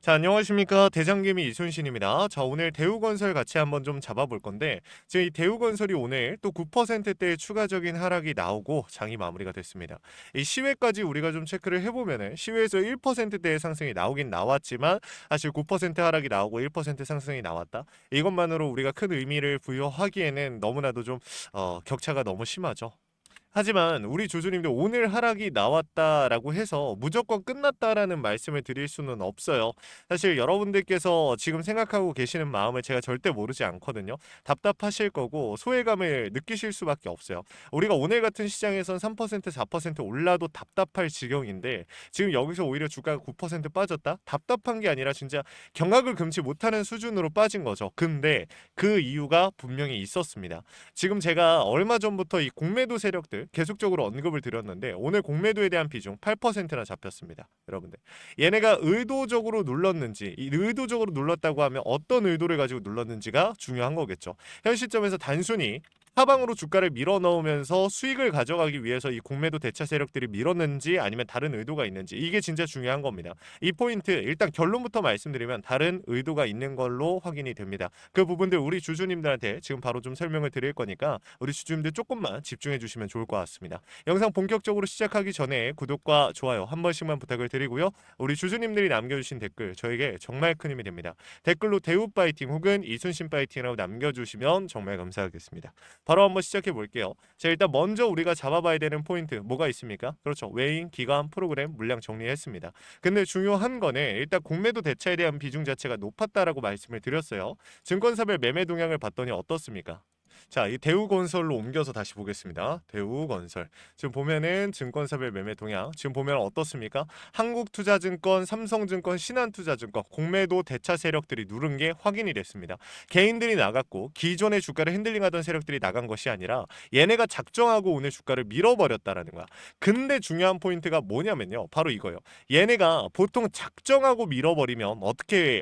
자, 안녕하십니까. 대장개미 이순신입니다. 자, 오늘 대우건설 같이 한번 좀 잡아볼 건데, 지금 이 대우건설이 오늘 또 9%대의 추가적인 하락이 나오고 장이 마무리가 됐습니다. 이 시외까지 우리가 좀 체크를 해보면은 시외에서 1%대의 상승이 나오긴 나왔지만, 사실 9% 하락이 나오고 1% 상승이 나왔다. 이것만으로 우리가 큰 의미를 부여하기에는 너무나도 좀 격차가 너무 심하죠. 하지만 우리 조주님들 오늘 하락이 나왔다라고 해서 무조건 끝났다라는 말씀을 드릴 수는 없어요. 사실 여러분들께서 지금 생각하고 계시는 마음을 제가 절대 모르지 않거든요. 답답하실 거고 소외감을 느끼실 수밖에 없어요. 우리가 오늘 같은 시장에선 3% 4% 올라도 답답할 지경인데 지금 여기서 오히려 주가가 9% 빠졌다? 답답한 게 아니라 진짜 경악을 금치 못하는 수준으로 빠진 거죠. 근데 그 이유가 분명히 있었습니다. 지금 제가 얼마 전부터 이 공매도 세력들 계속적으로 언급을 드렸는데 오늘 공매도에 대한 비중 8%나 잡혔습니다. 여러분들. 얘네가 의도적으로 눌렀는지 이 의도적으로 눌렀다고 하면 어떤 의도를 가지고 눌렀는지가 중요한 거겠죠. 현 시점에서 단순히 하방으로 주가를 밀어 넣으면서 수익을 가져가기 위해서 이 공매도 대차 세력들이 밀었는지 아니면 다른 의도가 있는지 이게 진짜 중요한 겁니다. 이 포인트 일단 결론부터 말씀드리면 다른 의도가 있는 걸로 확인이 됩니다. 그 부분들 우리 주주님들한테 지금 바로 좀 설명을 드릴 거니까 우리 주주님들 조금만 집중해 주시면 좋을 것 같습니다. 영상 본격적으로 시작하기 전에 구독과 좋아요 한 번씩만 부탁을 드리고요. 우리 주주님들이 남겨주신 댓글 저에게 정말 큰 힘이 됩니다. 댓글로 대우 파이팅 혹은 이순신 파이팅이라고 남겨주시면 정말 감사하겠습니다. 바로 한번 시작해 볼게요. 자, 일단 먼저 우리가 잡아봐야 되는 포인트 뭐가 있습니까? 그렇죠. 외인, 기관, 프로그램, 물량 정리했습니다. 근데 중요한 거는 일단 공매도 대차에 대한 비중 자체가 높았다라고 말씀을 드렸어요. 증권사별 매매 동향을 봤더니 어떻습니까? 자, 이 대우건설로 옮겨서 다시 보겠습니다. 대우건설. 지금 보면은 증권사별 매매 동향. 지금 보면 어떻습니까? 한국투자증권, 삼성증권, 신한투자증권, 공매도 대차 세력들이 누른 게 확인이 됐습니다. 개인들이 나갔고 기존의 주가를 핸들링하던 세력들이 나간 것이 아니라 얘네가 작정하고 오늘 주가를 밀어버렸다라는 거야. 근데 중요한 포인트가 뭐냐면요. 바로 이거예요. 얘네가 보통 작정하고 밀어버리면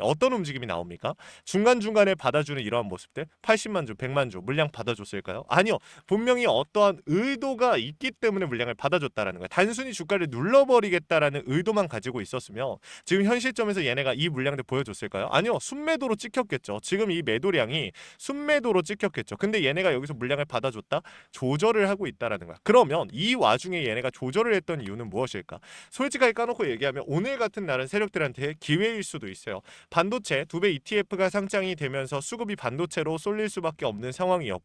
어떤 움직임이 나옵니까? 중간중간에 받아주는 이러한 모습들 80만 주, 100만 주 물량 받아줬을까요? 아니요. 분명히 어떠한 의도가 있기 때문에 물량을 받아줬다라는 거예요. 단순히 주가를 눌러버리겠다라는 의도만 가지고 있었으면 지금 현 시점에서 얘네가 이 물량들 보여줬을까요? 아니요. 순매도로 찍혔겠죠. 지금 이 매도량이 순매도로 찍혔겠죠. 근데 얘네가 여기서 물량을 받아줬다? 조절을 하고 있다라는 거야. 그러면 이 와중에 얘네가 조절을 했던 이유는 무엇일까? 솔직하게 까놓고 얘기하면 오늘 같은 날은 세력들한테 기회일 수도 있어요. 반도체 두 배 ETF가 상장이 되면서 수급이 반도체로 쏠릴 수밖에 없는 상황이었고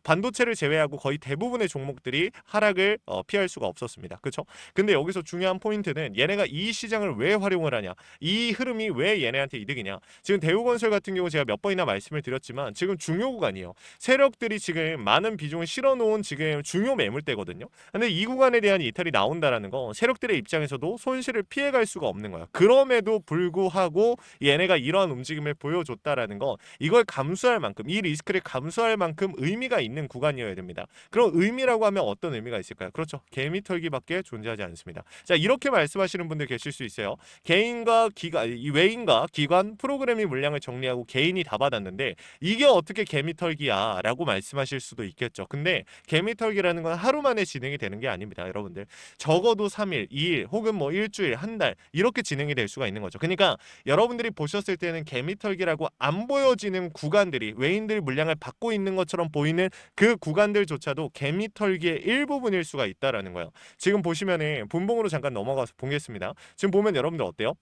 반도체를 제외하고 거의 대부분의 종목들이 하락을 피할 수가 없었습니다. 그렇죠? 근데 여기서 중요한 포인트는 얘네가 이 시장을 왜 활용을 하냐? 이 흐름이 왜 얘네한테 이득이냐? 지금 대우건설 같은 경우 제가 몇 번이나 말씀을 드렸지만 지금 중요 구간이에요. 세력들이 지금 많은 비중을 실어놓은 지금 중요 매물대거든요. 근데 이 구간에 대한 이탈이 나온다라는 건 세력들의 입장에서도 손실을 피해갈 수가 없는 거야. 그럼에도 불구하고 얘네가 이러한 움직임을 보여줬다라는 건 이걸 감수할 만큼 이 리스크를 감수할 만큼 의미가 있는 구간이어야 됩니다. 그럼 의미라고 하면 어떤 의미가 있을까요? 그렇죠. 개미 털기밖에 존재하지 않습니다. 자, 이렇게 말씀하시는 분들 계실 수 있어요. 개인과 기관, 이 외인과 기관 프로그램이 물량을 정리하고 개인이 다 받았는데 이게 어떻게 개미 털기야? 라고 말씀하실 수도 있겠죠. 근데 개미 털기라는 건 하루 만에 진행이 되는 게 아닙니다. 여러분들. 적어도 3일, 2일 혹은 뭐 일주일, 한 달 이렇게 진행이 될 수가 있는 거죠. 그러니까 여러분들이 보셨을 때는 개미털기라고 안 보여지는 구간들이 외인들 물량을 받고 있는 것처럼 보이는 그 구간들조차도 개미털기의 일부분일 수가 있다라는 거예요. 지금 보시면은 분봉으로 잠깐 넘어가서 보겠습니다. 지금 보면 여러분들 어때요?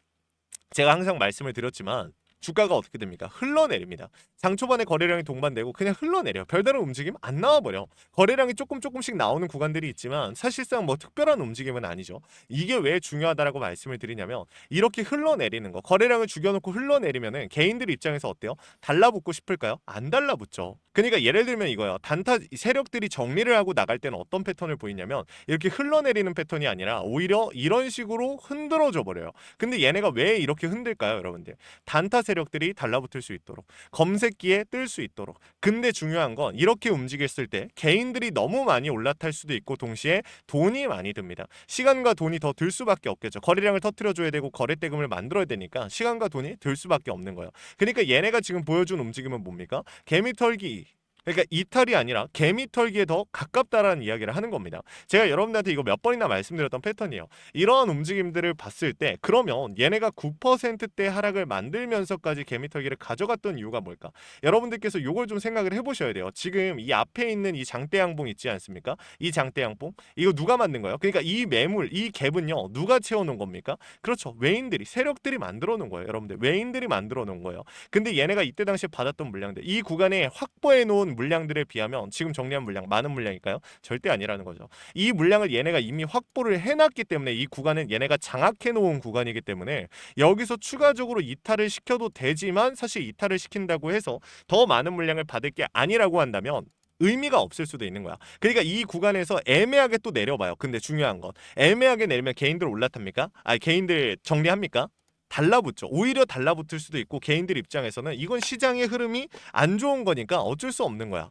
제가 항상 말씀을 드렸지만 주가가 어떻게 됩니까? 흘러내립니다. 장 초반에 거래량이 동반되고 그냥 흘러내려. 별다른 움직임 안 나와버려. 거래량이 조금씩 나오는 구간들이 있지만 사실상 뭐 특별한 움직임은 아니죠. 이게 왜 중요하다라고 말씀을 드리냐면 이렇게 흘러내리는 거. 거래량을 죽여놓고 흘러내리면은 개인들 입장에서 어때요? 달라붙고 싶을까요? 안 달라붙죠. 그러니까 예를 들면 이거예요. 단타 세력들이 정리를 하고 나갈 때는 어떤 패턴을 보이냐면 이렇게 흘러내리는 패턴이 아니라 오히려 이런 식으로 흔들어져 버려요. 근데 얘네가 왜 이렇게 흔들까요, 여러분들? 단타 세력들이 달라붙을 수 있도록 검색기에 뜰 수 있도록. 근데 중요한 건 이렇게 움직였을 때 개인들이 너무 많이 올라탈 수도 있고 동시에 돈이 많이 듭니다. 시간과 돈이 더 들 수밖에 없겠죠. 거래량을 터트려줘야 되고 거래대금을 만들어야 되니까 시간과 돈이 들 수밖에 없는 거예요. 그러니까 얘네가 지금 보여준 움직임은 뭡니까? 개미털기 그러니까 이탈이 아니라 개미 털기에 더 가깝다라는 이야기를 하는 겁니다. 제가 여러분들한테 이거 몇 번이나 말씀드렸던 패턴이에요. 이러한 움직임들을 봤을 때 그러면 얘네가 9%대 하락을 만들면서까지 개미 털기를 가져갔던 이유가 뭘까? 여러분들께서 요걸 좀 생각을 해보셔야 돼요. 지금 이 앞에 있는 이 장대 양봉 있지 않습니까? 이 장대 양봉 이거 누가 만든 거예요? 그러니까 이 매물 이 갭은요 누가 채워놓은 겁니까? 그렇죠. 외인들이 세력들이 만들어 놓은 거예요. 여러분들 외인들이 만들어 놓은 거예요. 근데 얘네가 이때 당시에 받았던 물량들 이 구간에 확보해 놓은 물량들에 비하면 지금 정리한 물량 많은 물량일까요? 절대 아니라는 거죠. 이 물량을 얘네가 이미 확보를 해놨기 때문에 이 구간은 얘네가 장악해 놓은 구간이기 때문에 여기서 추가적으로 이탈을 시켜도 되지만 사실 이탈을 시킨다고 해서 더 많은 물량을 받을 게 아니라고 한다면 의미가 없을 수도 있는 거야. 그러니까 이 구간에서 애매하게 또 내려봐요. 근데 중요한 건 애매하게 내리면 개인들 올라탑니까? 아니 개인들 정리합니까? 달라붙죠. 오히려 달라붙을 수도 있고 개인들 입장에서는 이건 시장의 흐름이 안 좋은 거니까 어쩔 수 없는 거야.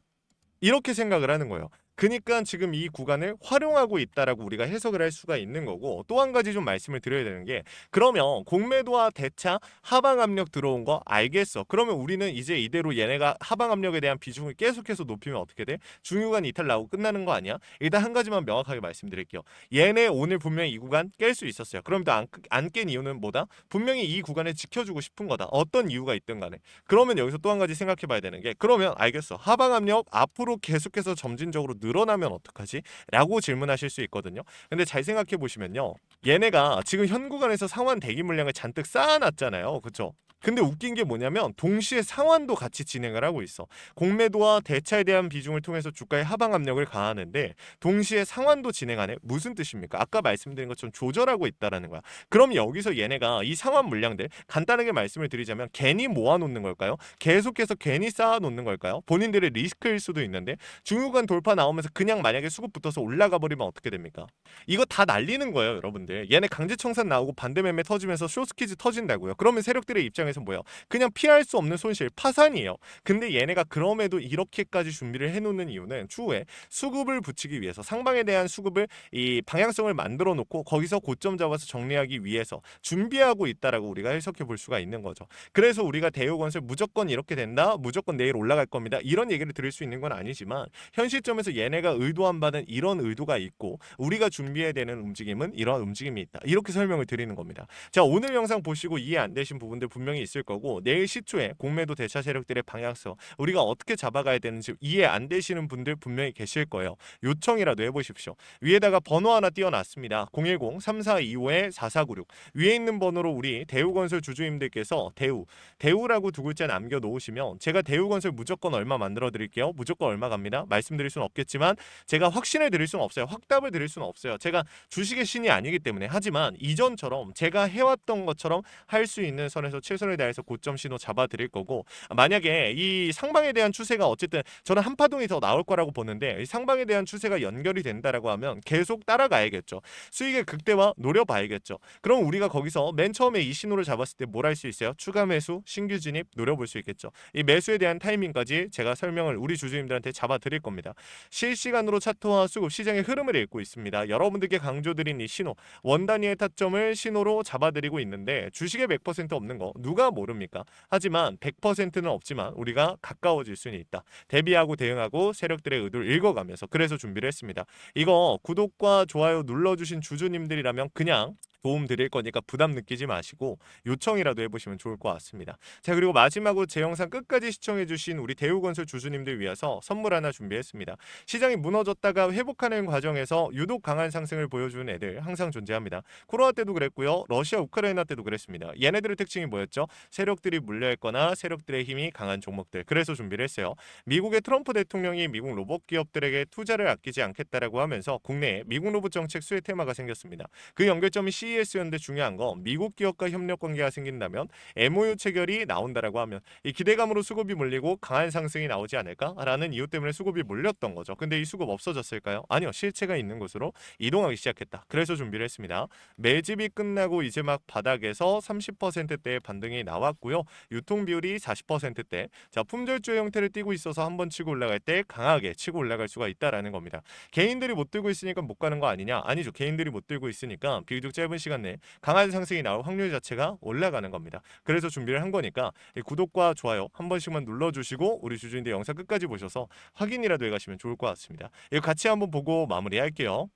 이렇게 생각을 하는 거예요. 그러니까 지금 이 구간을 활용하고 있다라고 우리가 해석을 할 수가 있는 거고 또 한 가지 좀 말씀을 드려야 되는 게 그러면 공매도와 대차 하방 압력 들어온 거 알겠어. 그러면 우리는 이제 이대로 얘네가 하방 압력에 대한 비중을 계속해서 높이면 어떻게 돼? 중요한 이탈 나오고 끝나는 거 아니야? 일단 한 가지만 명확하게 말씀드릴게요. 얘네 오늘 분명히 이 구간 깰 수 있었어요. 그럼 또 안 깬 이유는 뭐다? 분명히 이 구간을 지켜주고 싶은 거다. 어떤 이유가 있든 간에. 그러면 여기서 또 한 가지 생각해 봐야 되는 게 그러면 알겠어. 하방 압력 앞으로 계속해서 점진적으로 늘어나면 어떡하지? 라고 질문하실 수 있거든요. 근데 잘 생각해 보시면요. 얘네가 지금 현 구간에서 상환 대기 물량을 잔뜩 쌓아놨잖아요. 그쵸? 근데 웃긴 게 뭐냐면 동시에 상환도 같이 진행을 하고 있어. 공매도와 대차에 대한 비중을 통해서 주가의 하방 압력을 가하는데 동시에 상환도 진행하네. 무슨 뜻입니까? 아까 말씀드린 것처럼 조절하고 있다라는 거야. 그럼 여기서 얘네가 이 상환 물량들 간단하게 말씀을 드리자면 괜히 모아놓는 걸까요? 계속해서 괜히 쌓아놓는 걸까요? 본인들의 리스크일 수도 있는데 중후간 돌파 나오면서 그냥 만약에 수급 붙어서 올라가 버리면 어떻게 됩니까? 이거 다 날리는 거예요, 여러분들. 얘네 강제 청산 나오고 반대 매매 터지면서 쇼스퀴즈 터진다고요. 그러면 세력들의 입장에서 뭐예요? 그냥 피할 수 없는 손실, 파산이에요. 근데 얘네가 그럼에도 이렇게까지 준비를 해놓는 이유는 추후에 수급을 붙이기 위해서 상방에 대한 수급을 이 방향성을 만들어 놓고 거기서 고점 잡아서 정리하기 위해서 준비하고 있다라고 우리가 해석해 볼 수가 있는 거죠. 그래서 우리가 대우건설 무조건 이렇게 된다, 무조건 내일 올라갈 겁니다. 이런 얘기를 들을 수 있는 건 아니지만 현 시점에서 얘네가 의도한 바는 이런 의도가 있고 우리가 준비해야 되는 움직임은 이러한 움직임이 있다. 이렇게 설명을 드리는 겁니다. 자, 오늘 영상 보시고 이해 안 되신 부분들 분명히 있을 거고 내일 시초에 공매도 대차 세력들의 방향성 우리가 어떻게 잡아가야 되는지 이해 안 되시는 분들 분명히 계실 거예요. 요청이라도 해보십시오. 위에다가 번호 하나 띄워놨습니다. 010-3425-4496 위에 있는 번호로 우리 대우건설 주주님들께서 대우라고 두 글자 남겨 놓으시면 제가 대우건설 무조건 얼마 만들어 드릴게요. 무조건 얼마 갑니다. 말씀드릴 수는 없겠지만 제가 확신을 드릴 수는 없어요. 확답을 드릴 수는 없어요. 제가 주식의 신이 아니기 때문에 하지만 이전처럼 제가 해왔던 것처럼 할 수 있는 선에서 최선을 다해서 고점 신호 잡아 드릴 거고 만약에 이 상방에 대한 추세가 어쨌든 저는 한파동이 더 나올 거라고 보는데 이 상방에 대한 추세가 연결이 된다라고 하면 계속 따라가야겠죠. 수익의 극대화 노려봐야겠죠. 그럼 우리가 거기서 맨 처음에 이 신호를 잡았을 때 뭘 할 수 있어요? 추가 매수, 신규 진입 노려볼 수 있겠죠. 이 매수에 대한 타이밍까지 제가 설명을 우리 주주님들한테 잡아 드릴 겁니다. 실시간으로 차트와 수급 시장의 흐름을 읽고 있습니다. 여러분들께 강조드린 이 신호 원 단위의 타점을 신호로 잡아드리고 있는데 주식에 100% 없는 거 누가 모릅니까? 하지만 100%는 없지만 우리가 가까워질 수는 있다. 대비하고 대응하고 세력들의 의도를 읽어가면서 그래서 준비를 했습니다. 이거 구독과 좋아요 눌러주신 주주님들이라면 그냥 도움 드릴 거니까 부담 느끼지 마시고 요청이라도 해보시면 좋을 것 같습니다. 자, 그리고 마지막으로 제 영상 끝까지 시청해주신 우리 대우건설 주주님들 위해서 선물 하나 준비했습니다. 시장이 무너졌다가 회복하는 과정에서 유독 강한 상승을 보여주는 애들 항상 존재합니다. 코로나 때도 그랬고요. 러시아 우크라이나 때도 그랬습니다. 얘네들의 특징이 뭐였죠? 세력들이 물려있거나 세력들의 힘이 강한 종목들. 그래서 준비를 했어요. 미국의 트럼프 대통령이 미국 로봇 기업들에게 투자를 아끼지 않겠다라고 하면서 국내에 미국 로봇 정책 수혜 테마가 생겼습니다. 그 연결점이 CES였는데 중요한 건 미국 기업과 협력 관계가 생긴다면 MOU 체결이 나온다라고 하면 이 기대감으로 수급이 몰리고 강한 상승이 나오지 않을까라는 이유 때문에 수급이 몰렸던 거죠. 근데 이 수급 없어졌을까요? 아니요. 실체가 있는 곳으로 이동하기 시작했다. 그래서 준비를 했습니다. 매집이 끝나고 이제 막 바닥에서 30%대의 반등이 나왔고요. 유통 비율이 40%대. 자, 품절주의 형태를 띠고 있어서 한번 치고 올라갈 때 강하게 치고 올라갈 수가 있다라는 겁니다. 개인들이 못 들고 있으니까 못 가는 거 아니냐? 아니죠. 개인들이 못 들고 있으니까 비교적 짧은 짧은 시간 내에 강한 상승이 나올 확률 자체가 올라가는 겁니다. 그래서 준비를 한 거니까 구독과 좋아요 한 번씩만 눌러주시고 우리 주주님들 영상 끝까지 보셔서 확인이라도 해가시면 좋을 것 같습니다. 이거 같이 한번 보고 마무리할게요.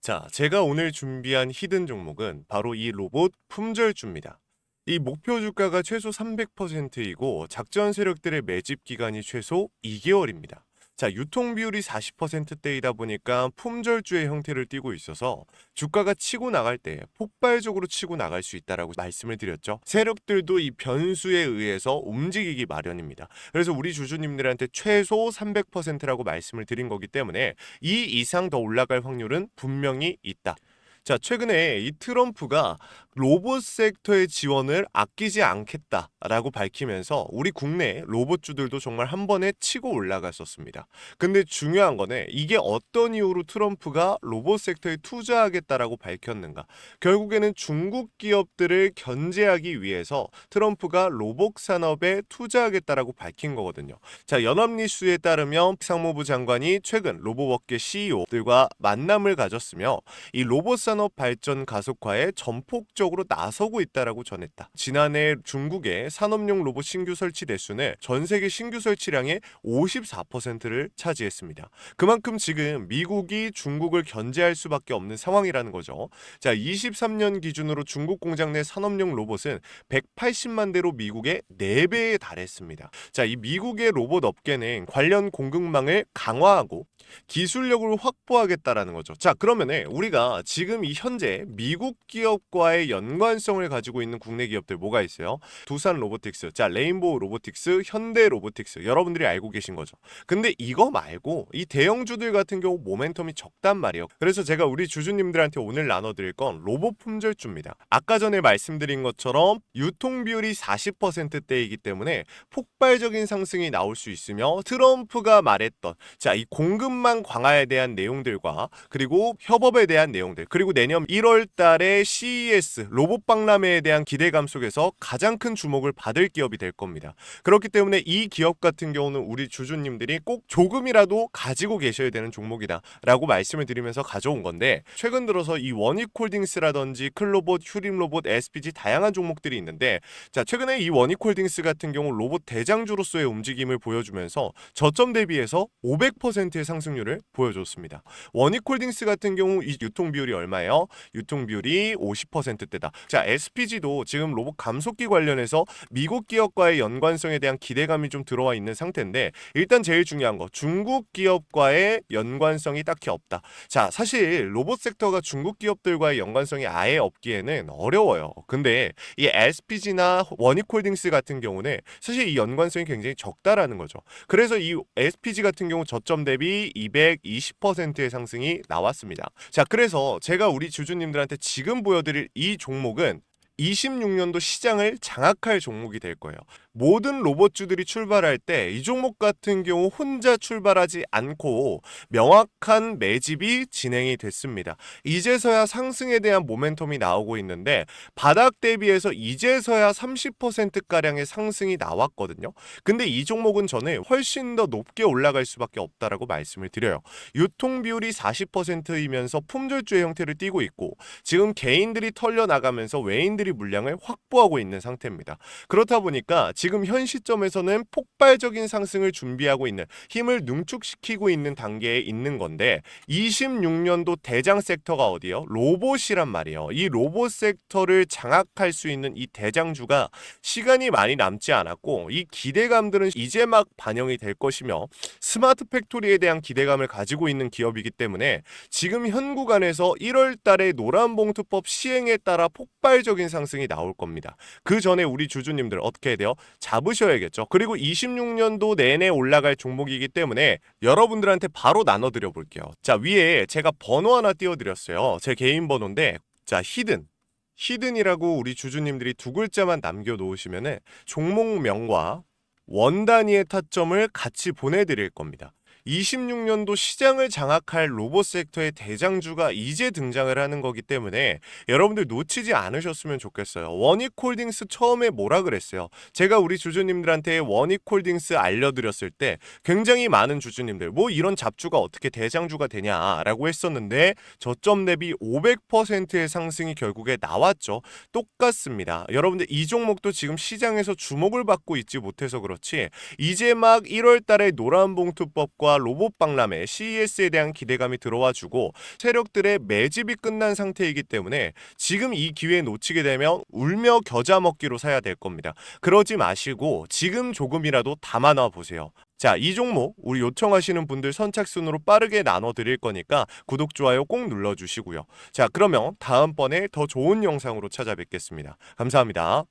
자, 제가 오늘 준비한 히든 종목은 바로 이 로봇 품절주입니다. 이 목표 주가가 최소 300%이고 작전 세력들의 매집 기간이 최소 2개월입니다. 자, 유통 비율이 40%대이다 보니까 품절주의 형태를 띠고 있어서 주가가 치고 나갈 때 폭발적으로 치고 나갈 수 있다라고 말씀을 드렸죠. 세력들도 이 변수에 의해서 움직이기 마련입니다. 그래서 우리 주주님들한테 최소 300%라고 말씀을 드린 거기 때문에 이 이상 더 올라갈 확률은 분명히 있다. 자, 최근에 이 트럼프가 로봇 섹터의 지원을 아끼지 않겠다라고 밝히면서 우리 국내 로봇주들도 정말 한 번에 치고 올라갔었습니다. 근데 중요한 거는 이게 어떤 이유로 트럼프가 로봇 섹터에 투자하겠다라고 밝혔는가? 결국에는 중국 기업들을 견제하기 위해서 트럼프가 로봇 산업에 투자하겠다라고 밝힌 거거든요. 자, 연합뉴스에 따르면 상무부 장관이 최근 로봇업계 CEO들과 만남을 가졌으며 이 로봇 산업 발전 가속화에 전폭적으로 나서고 있다라고 전했다. 지난해 중국의 산업용 로봇 신규 설치 대수는 전 세계 신규 설치량의 54%를 차지했습니다. 그만큼 지금 미국이 중국을 견제할 수밖에 없는 상황이라는 거죠. 자, 23년 기준으로 중국 공장 내 산업용 로봇은 180만 대로 미국의 4배에 달했습니다. 자, 이 미국의 로봇 업계는 관련 공급망을 강화하고 기술력을 확보하겠다라는 거죠. 자, 그러면은 우리가 지금 이 현재 미국 기업과의 연관성을 가지고 있는 국내 기업들 뭐가 있어요? 두산 로보틱스, 자, 레인보우 로보틱스, 현대 로보틱스, 여러분들이 알고 계신 거죠. 근데 이거 말고 이 대형주들 같은 경우 모멘텀이 적단 말이에요. 그래서 제가 우리 주주님들한테 오늘 나눠드릴 건 로봇 품절주입니다. 아까 전에 말씀드린 것처럼 유통 비율이 40%대이기 때문에 폭발적인 상승이 나올 수 있으며 트럼프가 말했던 자, 이 공급망 강화에 대한 내용들과 그리고 협업에 대한 내용들 그리고 내년 1월 달에 CES 로봇 박람회에 대한 기대감 속에서 가장 큰 주목을 받을 기업이 될 겁니다. 그렇기 때문에 이 기업 같은 경우는 우리 주주님들이 꼭 조금이라도 가지고 계셔야 되는 종목이다 라고 말씀을 드리면서 가져온 건데 최근 들어서 이 원익홀딩스라든지 클로봇, 휴림로봇, SPG 다양한 종목들이 있는데 자, 최근에 이 원익홀딩스 같은 경우 로봇 대장주로서의 움직임을 보여주면서 저점 대비해서 500%의 상승률을 보여줬습니다. 원익홀딩스 같은 경우 이 유통 비율이 얼마예요? 유통 비율이 50%대다. 자, SPG도 지금 로봇 감속기 관련해서 미국 기업과의 연관성에 대한 기대감이 좀 들어와 있는 상태인데 일단 제일 중요한 거 중국 기업과의 연관성이 딱히 없다. 자, 사실 로봇 섹터가 중국 기업들과의 연관성이 아예 없기에는 어려워요. 근데 이 SPG나 원익홀딩스 같은 경우는 사실 이 연관성이 굉장히 적다라는 거죠. 그래서 이 SPG 같은 경우 저점 대비 220%의 상승이 나왔습니다. 자, 그래서 제가 우리 주주님들한테 지금 보여드릴 이 종목은 26년도 시장을 장악할 종목이 될 거예요. 모든 로봇주들이 출발할 때 이 종목 같은 경우 혼자 출발하지 않고 명확한 매집이 진행이 됐습니다. 이제서야 상승에 대한 모멘텀이 나오고 있는데 바닥 대비해서 이제서야 30%가량의 상승이 나왔거든요. 근데 이 종목은 저는 훨씬 더 높게 올라갈 수밖에 없다라고 말씀을 드려요. 유통 비율이 40%이면서 품절주의 형태를 띠고 있고 지금 개인들이 털려나가면서 외인들이 물량을 확보하고 있는 상태입니다. 그렇다 보니까 지금 현 시점에서는 폭발적인 상승을 준비하고 있는 힘을 능축시키고 있는 단계에 있는 건데 26년도 대장 섹터가 어디요? 로봇이란 말이에요. 이 로봇 섹터를 장악할 수 있는 이 대장주가 시간이 많이 남지 않았고 이 기대감들은 이제 막 반영이 될 것이며 스마트 팩토리에 대한 기대감을 가지고 있는 기업이기 때문에 지금 현 구간에서 1월 달에 노란봉투법 시행에 따라 폭발적인 상승이 나올 겁니다. 그 전에 우리 주주님들 어떻게 해야 돼요? 잡으셔야겠죠. 그리고 26년도 내내 올라갈 종목이기 때문에 여러분들한테 바로 나눠드려 볼게요. 자, 위에 제가 번호 하나 띄워드렸어요. 제 개인 번호인데 자, 히든이라고 우리 주주님들이 두 글자만 남겨놓으시면은 종목명과 원 단위의 타점을 같이 보내드릴 겁니다. 26년도 시장을 장악할 로봇 섹터의 대장주가 이제 등장을 하는 거기 때문에 여러분들 놓치지 않으셨으면 좋겠어요. 원익홀딩스 처음에 뭐라 그랬어요? 제가 우리 주주님들한테 원익홀딩스 알려드렸을 때 굉장히 많은 주주님들 뭐 이런 잡주가 어떻게 대장주가 되냐라고 했었는데 저점 대비 500%의 상승이 결국에 나왔죠. 똑같습니다. 여러분들 이 종목도 지금 시장에서 주목을 받고 있지 못해서 그렇지 이제 막 1월 달에 노란봉투법과 로봇 박람회 CES에 대한 기대감이 들어와주고 세력들의 매집이 끝난 상태이기 때문에 지금 이 기회 놓치게 되면 울며 겨자 먹기로 사야 될 겁니다. 그러지 마시고 지금 조금이라도 담아놔 보세요. 자, 이 종목 우리 요청하시는 분들 선착순으로 빠르게 나눠 드릴 거니까 구독, 좋아요 꼭 눌러주시고요. 자, 그러면 다음번에 더 좋은 영상으로 찾아뵙겠습니다. 감사합니다.